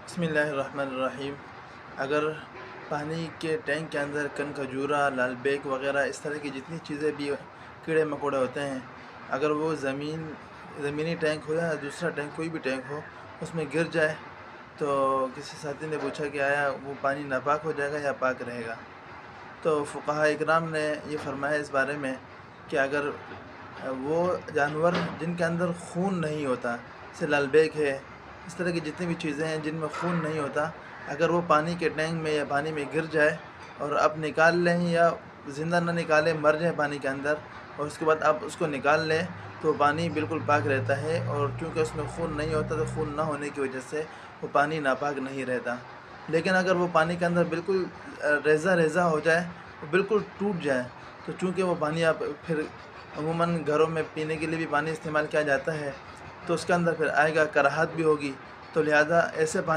بسم اللہ الرحمن الرحیم۔ اگر پانی کے ٹینک کے اندر کھجورا، لال بیگ وغیرہ اس طرح کی جتنی چیزیں بھی کیڑے مکوڑے ہوتے ہیں، اگر وہ زمینی ٹینک ہو یا دوسرا ٹینک، کوئی بھی ٹینک ہو، اس میں گر جائے تو کسی ساتھی نے پوچھا کہ آیا وہ پانی ناپاک ہو جائے گا یا پاک رہے گا؟ تو فقہاء اکرام نے یہ فرمایا اس بارے میں کہ اگر وہ جانور جن کے اندر خون نہیں ہوتا، جیسے لال بیگ ہے، اس طرح کی جتنی بھی چیزیں ہیں جن میں خون نہیں ہوتا، اگر وہ پانی کے ٹینک میں یا پانی میں گر جائے اور اب نکال لیں یا زندہ نہ نکالیں، مر جائیں پانی کے اندر، اور اس کے بعد آپ اس کو نکال لیں تو پانی بالکل پاک رہتا ہے، اور چونکہ اس میں خون نہیں ہوتا تو خون نہ ہونے کی وجہ سے وہ پانی ناپاک نہیں رہتا۔ لیکن اگر وہ پانی کے اندر بالکل ریزہ ریزہ ہو جائے، وہ بالکل ٹوٹ جائے، تو چونکہ وہ پانی آپ پھر عموماً گھروں میں پینے کے لیے بھی پانی استعمال کیا جاتا ہے، تو اس کے اندر پھر آئے گا کراہت بھی ہوگی، تو لہٰذا ایسے پانی